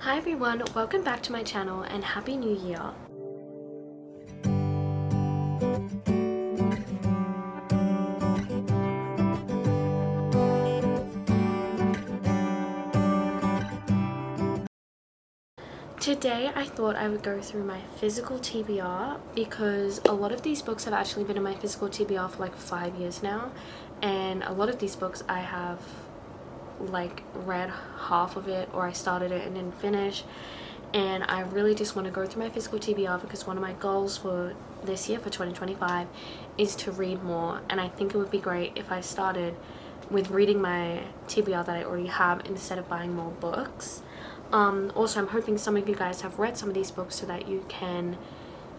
Hi everyone, welcome back to my channel and Happy New Year. Today I thought I would go through my physical TBR because a lot of these books have actually been in my physical TBR for like 5 years now, and a lot of these books I have like read half of it, or I started it and didn't finish, and I really just want to go through my physical TBR because one of my goals for this year, for 2025, is to read more, and I think it would be great if I started with reading my TBR that I already have instead of buying more books. Also, I'm hoping some of you guys have read some of these books so that you can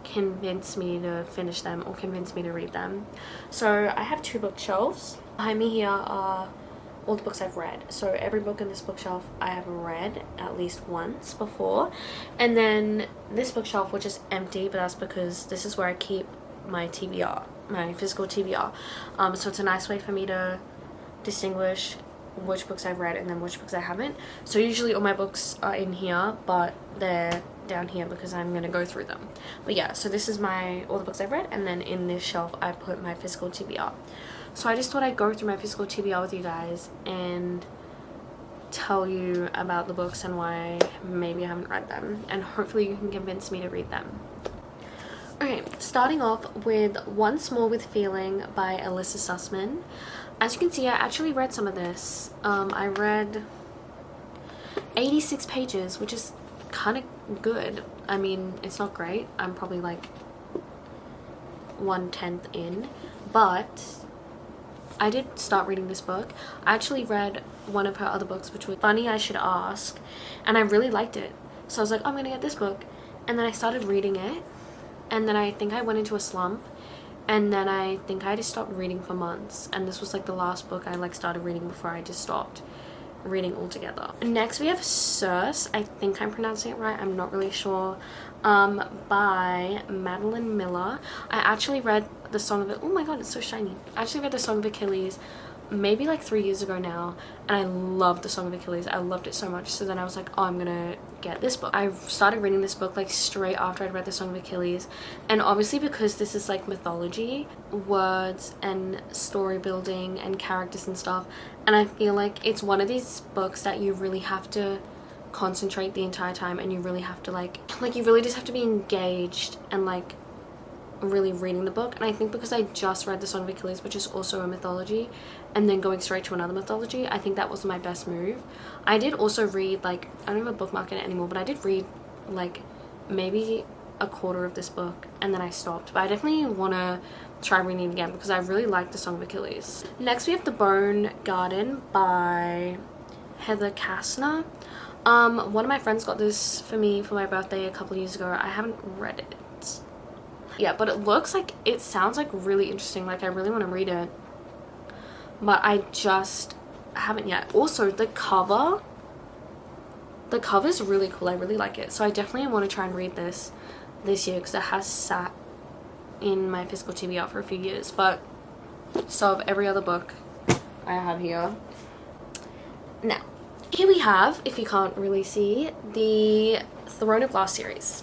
convince me to finish them or convince me to read them. So I have two bookshelves. Behind me here are all the books I've read. So every book in this bookshelf I have read at least once before. And then this bookshelf, which is empty, but that's because this is where I keep my TBR, my physical TBR. So it's a nice way for me to distinguish which books I've read and then which books I haven't. So usually all my books are in here, but they're down here because I'm going to go through them. But yeah, so this is all the books I've read, and then in this shelf I put my physical TBR. So I just thought I'd go through my physical TBR with you guys and tell you about the books and why maybe I haven't read them, and hopefully you can convince me to read them. Okay, starting off with Once More with Feeling by Elissa Sussman. As you can see, I actually read some of this. I read 86 pages, which is kind of good. I mean, it's not great. I'm probably like 1/10 in, but I did start reading this book. I actually read one of her other books, which was Funny I Should Ask, and I really liked it. So I was like, I'm gonna get this book. And then I started reading it, and then I think I went into a slump, and then I think I just stopped reading for months, and this was like the last book I like started reading before I just stopped reading altogether. Next we have Circe, I think I'm pronouncing it right, I'm not really sure, by Madeline Miller. I actually read the Song of, oh my god, it's so shiny. I actually read the Song of Achilles maybe like 3 years ago now, and I loved the Song of Achilles. I loved it so much, so then I was like, oh, I'm gonna get this book. I started reading this book like straight after I'd read the Song of Achilles, and obviously because this is like mythology, words and story building and characters and stuff, and I feel like it's one of these books that you really have to concentrate the entire time, and you really have to like you really just have to be engaged and like really reading the book. And I think because I just read the Song of Achilles, which is also a mythology, and then going straight to another mythology, I think that was my best move. I did also read, like, I don't have a bookmark in it anymore, but I did read like maybe a quarter of this book and then I stopped, but I definitely want to try reading it again because I really like the Song of Achilles. Next we have The Bone Garden by Heather Kastner. One of my friends got this for me for my birthday a couple of years ago. I haven't read it. Yeah, but it looks like, it sounds like really interesting. Like, I really want to read it, but I just haven't yet. Also, the cover is really cool. I really like it, so I definitely want to try and read this year because it has sat in my physical TBR for a few years. But so of every other book I have here. Now, here we have, if you can't really see, the Throne of Glass series.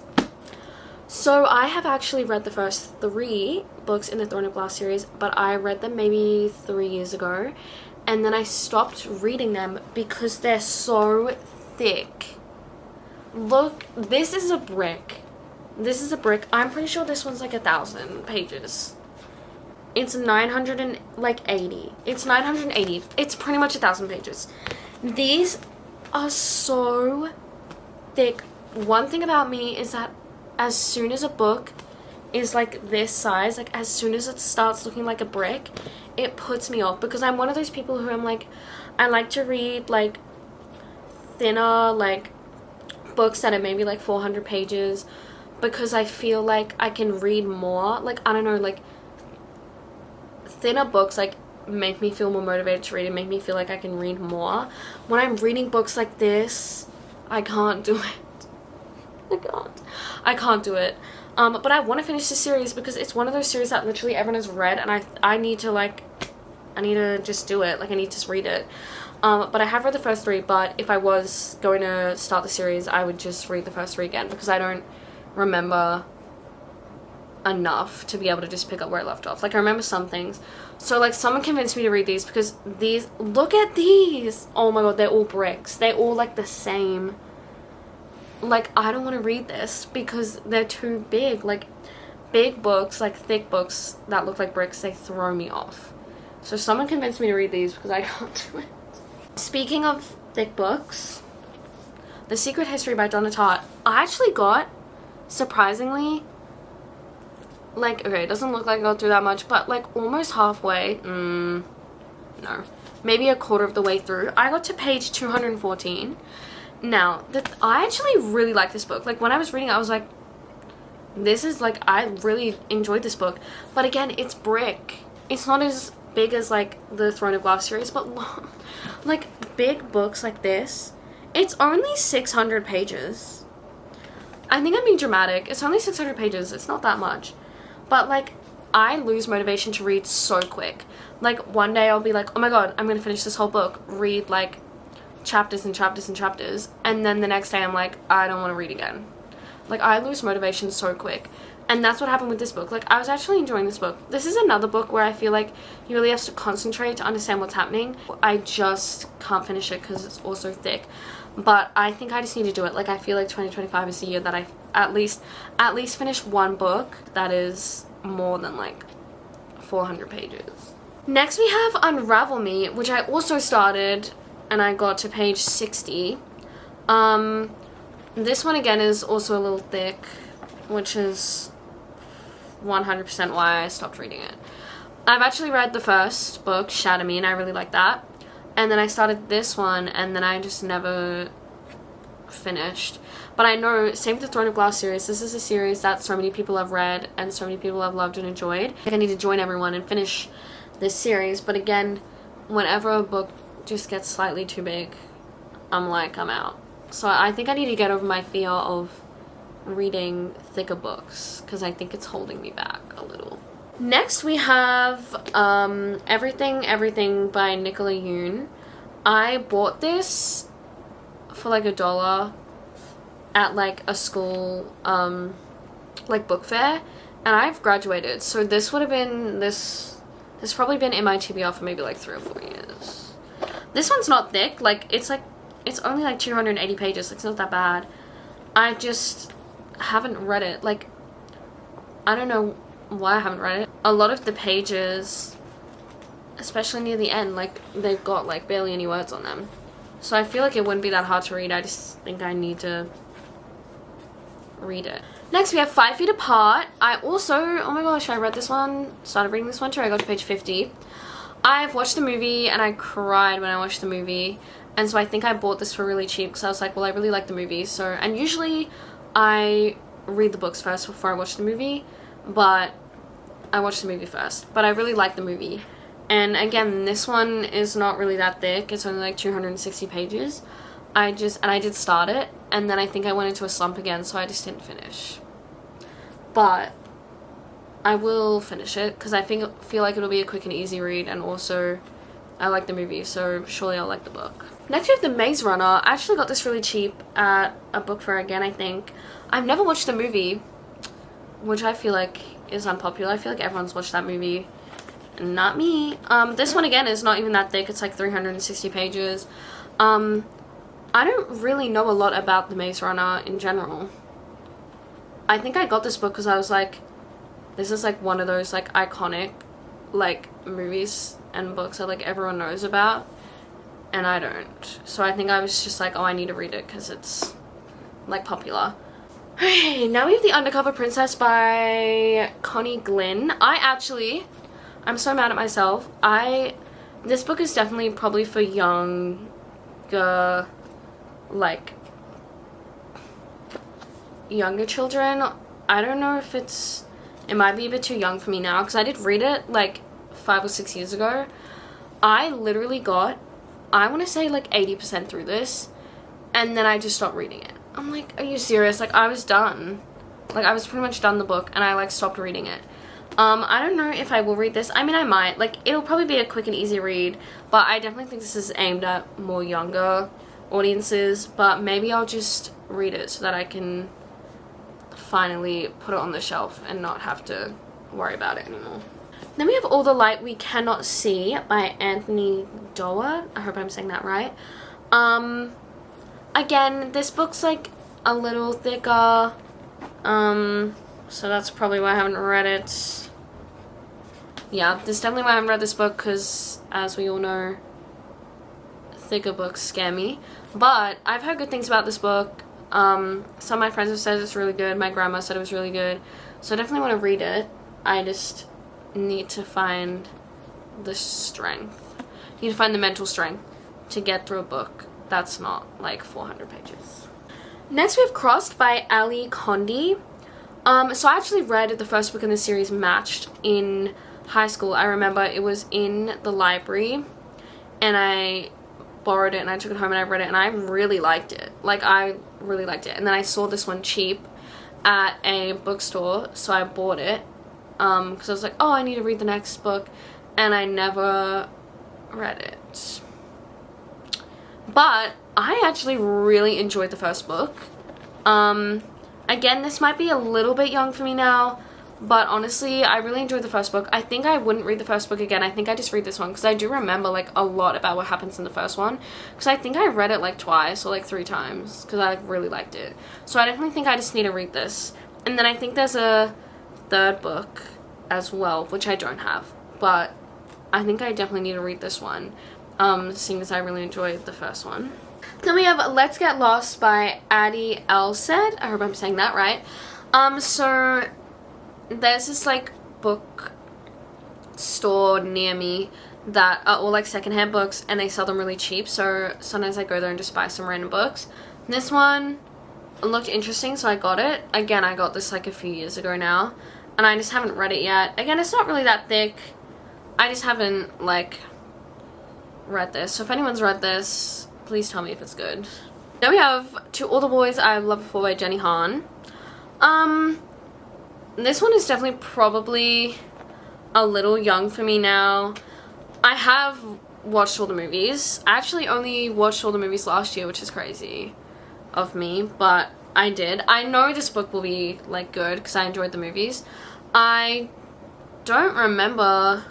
So I have actually read the first 3 books in the Throne of Glass series, but I read them maybe 3 years ago, and then I stopped reading them because they're so thick. Look, this is a brick. This is a brick. I'm pretty sure this one's like 1,000 pages. It's 980. It's 980. It's pretty much 1,000 pages. These are so thick. One thing about me is that as soon as a book is like this size, like as soon as it starts looking like a brick, it puts me off, because I'm one of those people who I'm like, I like to read like thinner like books that are maybe like 400 pages because I feel like I can read more. Like, I don't know, like thinner books like make me feel more motivated to read and make me feel like I can read more. When I'm reading books like this, I can't do it. I can't do it. But I want to finish the series because it's one of those series that literally everyone has read, and I need to just do it. Like, I need to just read it. But I have read the first 3, but if I was going to start the series, I would just read the first 3 again because I don't remember enough to be able to just pick up where I left off. Like, I remember some things. So, like, someone convinced me to read these because these, look at these! Oh my god, they're all bricks. They're all, like, the same. Like, I don't want to read this because they're too big. Like, big books, like, thick books that look like bricks, they throw me off. So someone convinced me to read these because I can't do it. Speaking of thick books, The Secret History by Donna Tartt, I actually got, surprisingly, like, okay, it doesn't look like I got through that much, but, like, almost halfway, no, maybe a quarter of the way through, I got to page 214. Now, I actually really like this book. Like, when I was reading it, I was like, this is, like, I really enjoyed this book. But again, it's brick. It's not as big as, like, the Throne of Glass series, but, like, big books like this, it's only 600 pages. I think I'm being dramatic. It's only 600 pages. It's not that much. But, like, I lose motivation to read so quick. Like, one day I'll be like, oh my god, I'm gonna finish this whole book. Read, like, chapters and chapters and chapters. And then the next day I'm like, I don't want to read again. Like, I lose motivation so quick. And that's what happened with this book. Like, I was actually enjoying this book. This is another book where I feel like you really have to concentrate to understand what's happening. I just can't finish it because it's also thick. But I think I just need to do it. Like, I feel like 2025 is the year that I at least finish one book that is more than, like, 400 pages. Next we have Unravel Me, which I also started, and I got to page 60. This one again is also a little thick, which is 100% why I stopped reading it. I've actually read the first book, Shatter Me, and I really like that. And then I started this one, and then I just never finished. But I know, same with the Throne of Glass series, this is a series that so many people have read and so many people have loved and enjoyed. I need to join everyone and finish this series. But again, whenever a book just gets slightly too big, I'm like, I'm out. So I think I need to get over my fear of reading thicker books because I think it's holding me back a little. Next we have Everything by Nicola Yoon. I bought this for like $1 at like a school like book fair, and I've graduated, so this would have been this probably been in my TBR for maybe like 3 or 4 years. This one's not thick, like it's only like 280 pages, like, it's not that bad. I just haven't read it. Like, I don't know why I haven't read it. A lot of the pages, especially near the end, like, they've got like barely any words on them. So I feel like it wouldn't be that hard to read. I just think I need to read it. Next we have 5 Feet Apart. I also, oh my gosh, I read this one, started reading this one too. I got to page 50. I've watched the movie and I cried when I watched the movie. And so I think I bought this for really cheap because I was like, well, I really like the movie. So, and usually I read the books first before I watch the movie, but I watched the movie first. But I really like the movie. And again, this one is not really that thick. It's only like 260 pages. I did start it, and then I think I went into a slump again, so I just didn't finish. But I will finish it because I feel like it'll be a quick and easy read, and also I like the movie, so surely I'll like the book. Next we have The Maze Runner. I actually got this really cheap at a book fair again, I think. I've never watched the movie, which I feel like is unpopular. I feel like everyone's watched that movie. Not me. This one again is not even that thick. It's like 360 pages. I don't really know a lot about The Maze Runner in general. I think I got this book because I was like, this is like one of those like iconic like movies and books that like everyone knows about, and I don't. So I think I was just like, oh, I need to read it because it's like popular. Okay, now we have The Undercover Princess by Connie Glynn. I'm so mad at myself. This book is definitely probably for younger children. I don't know if it might be a bit too young for me now because I did read it like 5 or 6 years ago. I literally got, I want to say like 80% through this, and then I just stopped reading it. I'm like, are you serious? Like, I was done. Like, I was pretty much done the book, and I like stopped reading it. I don't know if I will read this. I mean, I might. Like, it'll probably be a quick and easy read, but I definitely think this is aimed at more younger audiences, but maybe I'll just read it so that I can finally put it on the shelf and not have to worry about it anymore. Then we have All the Light We Cannot See by Anthony Doerr. I hope I'm saying that right. Again, this book's like a little thicker, so that's probably why I haven't read it. Yeah, this is definitely why I haven't read this book, because as we all know, thicker books scare me. But I've heard good things about this book. Some of my friends have said it's really good. My grandma said it was really good. So I definitely want to read it. I just need to find the strength. Need to find the mental strength to get through a book that's not like 400 pages. Next we have Crossed by Ali Condi. So I actually read the first book in the series, Matched, in high school. I remember it was in the library and I borrowed it and I took it home and I read it and I really liked it. Like, I really liked it. And then I saw this one cheap at a bookstore, so I bought it because I was like, oh, I need to read the next book, and I never read it. But I actually really enjoyed the first book. Again, this might be a little bit young for me now, but honestly, I really enjoyed the first book. I think I wouldn't read the first book again. I think I just read this one because I do remember like a lot about what happens in the first one, because I think I read it like twice or like 3 times because I really liked it. So I definitely think I just need to read this. And then I think there's a third book as well, which I don't have, but I think I definitely need to read this one, seeing as I really enjoyed the first one. Then we have Let's Get Lost by Addie Elsed. I hope I'm saying that right. So there's this like book store near me that are all like secondhand books, and they sell them really cheap, so sometimes I go there and just buy some random books. This one looked interesting, so I got it. Again, I got this like a few years ago now, and I just haven't read it yet. Again, it's not really that thick. I just haven't like read this, so if anyone's read this, please tell me if it's good. Then we have To All the Boys I've Loved Before by Jenny Han. This one is definitely probably a little young for me now. I have watched all the movies. I actually only watched all the movies last year, which is crazy of me, but I did. I know this book will be like good because I enjoyed the movies. I don't remember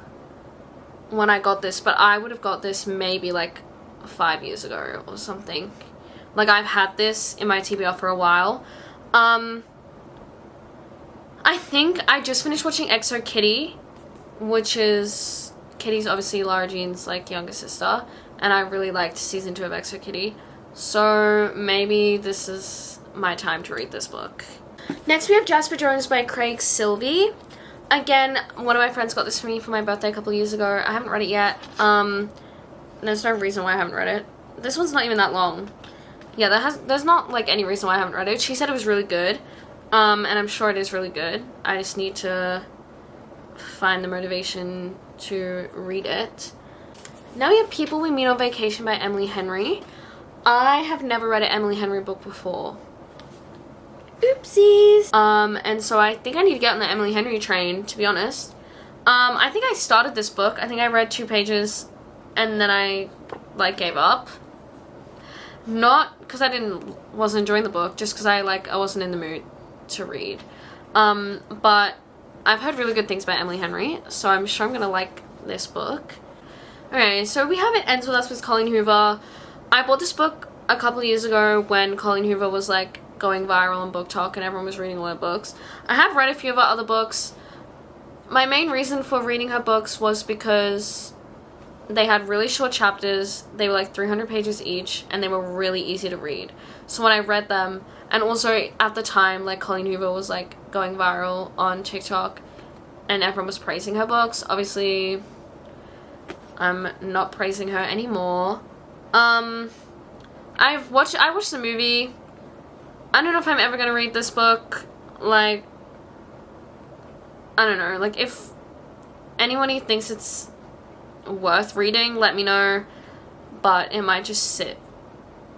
when I got this, but I would have got this maybe like 5 years ago or something. Like, I've had this in my TBR for a while. I think I just finished watching XO Kitty, which is Kitty's obviously Lara Jean's like younger sister, and I really liked season 2 of XO Kitty, so maybe this is my time to read this book. Next we have Jasper Jones by Craig Silvey. Again, one of my friends got this for me for my birthday a couple of years ago. I haven't read it yet. There's no reason why I haven't read it. This one's not even that long. Yeah, there's not like any reason why I haven't read it. She said it was really good. And I'm sure it is really good. I just need to find the motivation to read it. Now we have People We Meet on Vacation by Emily Henry. I have never read an Emily Henry book before. Oopsies. And so I think I need to get on the Emily Henry train, to be honest. I think I started this book. I think I read 2 pages and then I like gave up. Not because I wasn't enjoying the book, just because I wasn't in the mood to read. But I've heard really good things about Emily Henry, so I'm sure I'm gonna like this book. Okay, so we have It Ends With Us with Colleen Hoover. I bought this book a couple of years ago when Colleen Hoover was like going viral on BookTok and everyone was reading all her books. I have read a few of her other books. My main reason for reading her books was because they had really short chapters. They were like 300 pages each, and they were really easy to read. So when I read them, and also at the time, like, Colleen Hoover was like going viral on TikTok and everyone was praising her books. Obviously, I'm not praising her anymore. I watched the movie. I don't know if I'm ever gonna read this book. Like, I don't know. Like, if anyone thinks it's worth reading, let me know, but it might just sit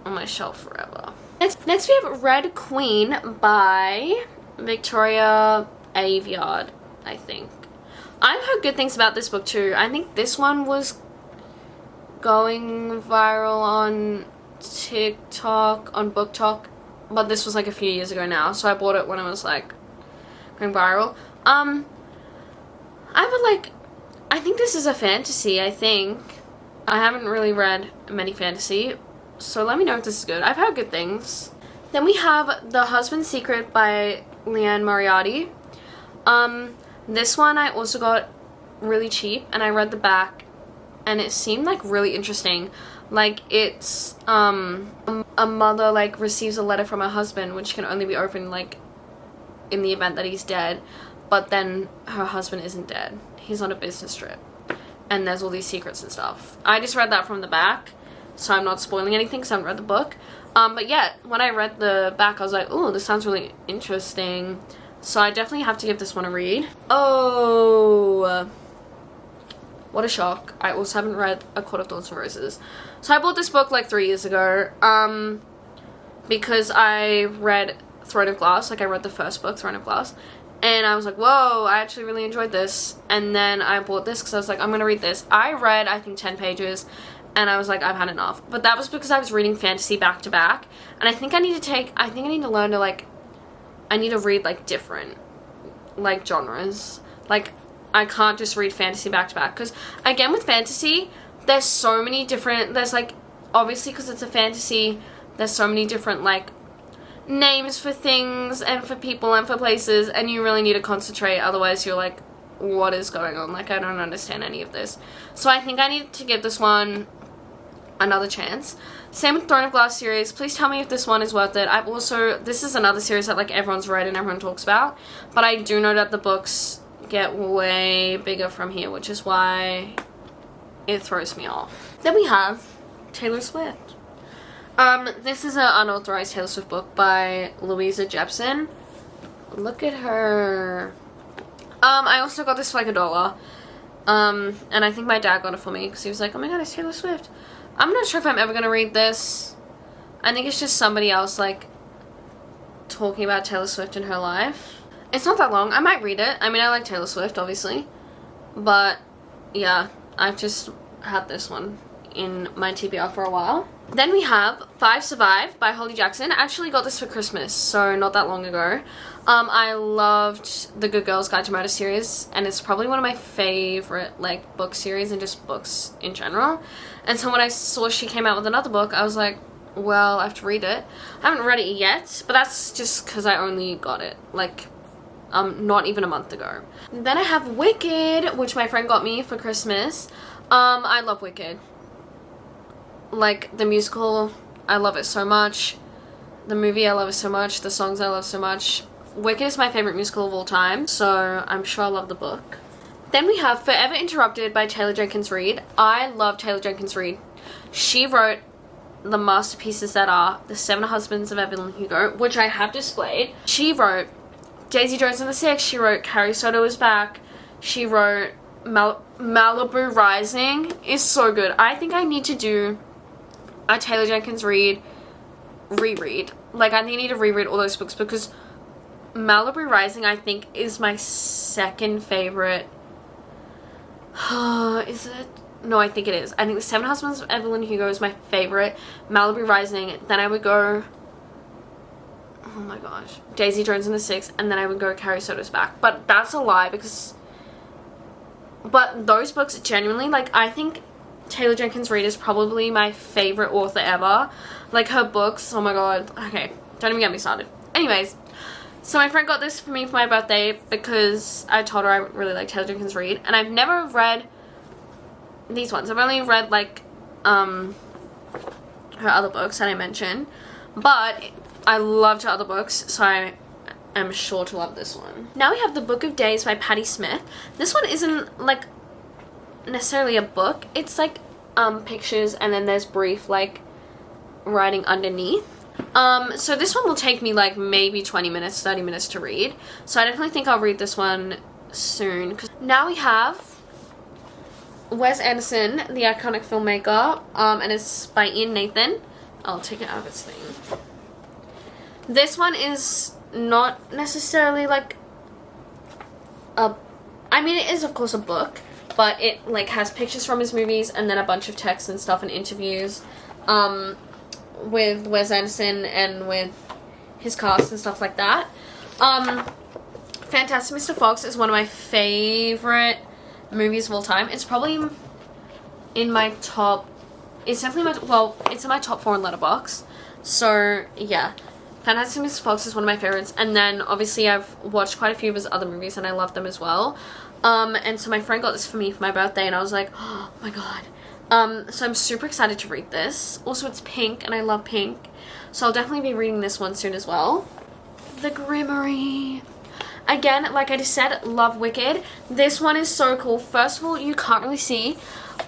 on my shelf forever. Next we have Red Queen by Victoria Aveyard, I think. I've heard good things about this book too. I think this one was going viral on TikTok, on BookTok, but this was like a few years ago now, so I bought it when it was like going viral. I think this is a fantasy. I haven't really read many fantasy, so let me know if this is good. I've heard good things. Then we have The Husband's Secret by Liane Moriarty. This one I also got really cheap, and I read the back, and it seemed like really interesting. Like, it's a mother like receives a letter from her husband, which can only be opened like in the event that he's dead, but then her husband isn't dead. He's on a business trip, and there's all these secrets and stuff. I just read that from the back, so I'm not spoiling anything because I haven't read the book. But yeah, when I read the back, I was like, oh, this sounds really interesting. So I definitely have to give this one a read. Oh, what a shock. I also haven't read A Court of Thorns and Roses. So I bought this book like 3 years ago, because I read Throne of Glass. Like, I read the first book, Throne of Glass, and I was like, whoa, I actually really enjoyed this. And then I bought this because I was like, I'm gonna read this. I read, I think, 10 pages, and I was like, I've had enough. But that was because I was reading fantasy back to back, and I think I need to learn to, like, I need to read, like, different, like, genres. Like, I can't just read fantasy back to back, because, again, with fantasy, there's so many different, there's, like, obviously, because it's a fantasy, there's so many different, like, names for things, and for people, and for places, and you really need to concentrate, otherwise you're like, what is going on? Like, I don't understand any of this. So I think I need to give this one another chance. Same with Throne of Glass series. Please tell me if this one is worth it. This is another series that, like, everyone's read and everyone talks about, but I do know that the books get way bigger from here, which is why it throws me off. Then we have Taylor Swift. This is an unauthorized Taylor Swift book by Louisa Jepson. Look at her. I also got this for like $1. And I think my dad got it for me because he was like, oh my god, it's Taylor Swift. I'm not sure if I'm ever gonna read this. I think it's just somebody else, like, talking about Taylor Swift in her life. It's not that long. I might read it. I mean, I like Taylor Swift, obviously. But, yeah, I've just had this one in my TBR for a while. Then we have Five Survive by Holly Jackson. I actually got this for Christmas, so not that long ago. I loved the Good Girls Guide to Murder series, and it's probably one of my favorite, like, book series and just books in general. And so when I saw she came out with another book, I was like, well, I have to read it. I haven't read it yet, but that's just because I only got it, like, not even a month ago. Then I have Wicked, which my friend got me for Christmas. I love Wicked. Like, the musical, I love it so much. The movie, I love it so much. The songs, I love so much. Wicked is my favorite musical of all time, so I'm sure I love the book. Then we have Forever Interrupted by Taylor Jenkins Reid. I love Taylor Jenkins Reid. She wrote the masterpieces that are The Seven Husbands of Evelyn Hugo, which I have displayed. She wrote Daisy Jones and the Six. She wrote Carrie Soto Is Back. She wrote Malibu Rising. Is so good. I think I need to do a Taylor Jenkins Reid reread. Like, I think I need to reread all those books because Malibu Rising, I think, is my second favorite. Is it? No, I think it is. I think The Seven Husbands of Evelyn Hugo is my favorite. Malibu Rising. Then I would go, oh my gosh, Daisy Jones and the Six, and then I would go Carrie Soto's Back. But that's a lie because, but those books genuinely, like, I think Taylor Jenkins Reid is probably my favorite author ever. Like, her books, oh my god. Okay, don't even get me started. Anyways, so my friend got this for me for my birthday because I told her I really like Taylor Jenkins Reid, and I've never read these ones. I've only read, like, her other books that I mentioned, but I loved her other books, so I am sure to love this one. Now we have The Book of Days by Patti Smith. This one isn't, like, necessarily a book. It's, like, pictures, and then there's brief, like, writing underneath. So this one will take me, like, maybe 20 minutes, 30 minutes to read. So I definitely think I'll read this one soon. Now we have Wes Anderson, the iconic filmmaker, and it's by Ian Nathan. I'll take it out of its thing. This one is not necessarily, like, I I mean, it is of course a book, but it like has pictures from his movies and then a bunch of text and stuff and interviews with Wes Anderson and with his cast and stuff like that. Fantastic Mr. Fox is one of my favorite movies of all time. It's probably in my top, it's definitely my, well, it's in my top 4 in Letterboxd. So yeah, Fantastic Mr. Fox is one of my favorites. And then obviously I've watched quite a few of his other movies and I love them as well. And so my friend got this for me for my birthday and I was like, oh my god. So I'm super excited to read this. Also, it's pink and I love pink. So I'll definitely be reading this one soon as well. The Grimoire. Again, like I just said, love Wicked. This one is so cool. First of all, you can't really see,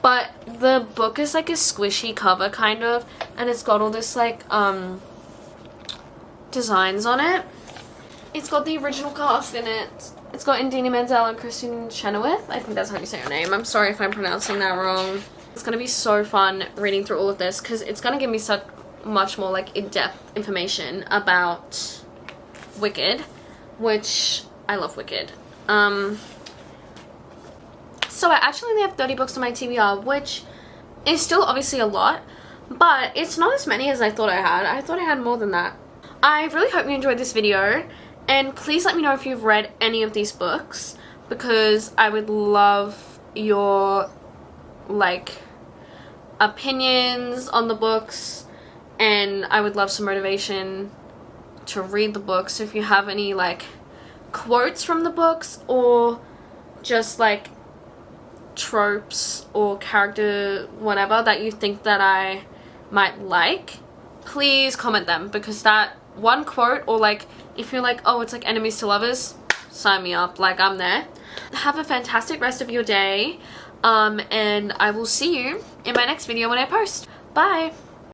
but the book is like a squishy cover kind of, and it's got all this like designs on it. It's got the original cast in it. It's got Indina Menzel and Kristen Chenoweth. I think that's how you say her name. I'm sorry if I'm pronouncing that wrong. It's gonna be so fun reading through all of this because it's gonna give me such much more like in-depth information about Wicked, which I love Wicked. So I actually only have 30 books on my TBR, which is still obviously a lot, but it's not as many as I thought I had. I thought I had more than that. I really hope you enjoyed this video, and please let me know if you've read any of these books, because I would love your like opinions on the books, and I would love some motivation to read the books. So if you have any like quotes from the books or just like tropes or character whatever that you think that I might like, please comment them, because that one quote, or like if you're like, oh, it's like enemies to lovers, sign me up, like I'm there. Have a fantastic rest of your day, and I will see you in my next video when I post. Bye.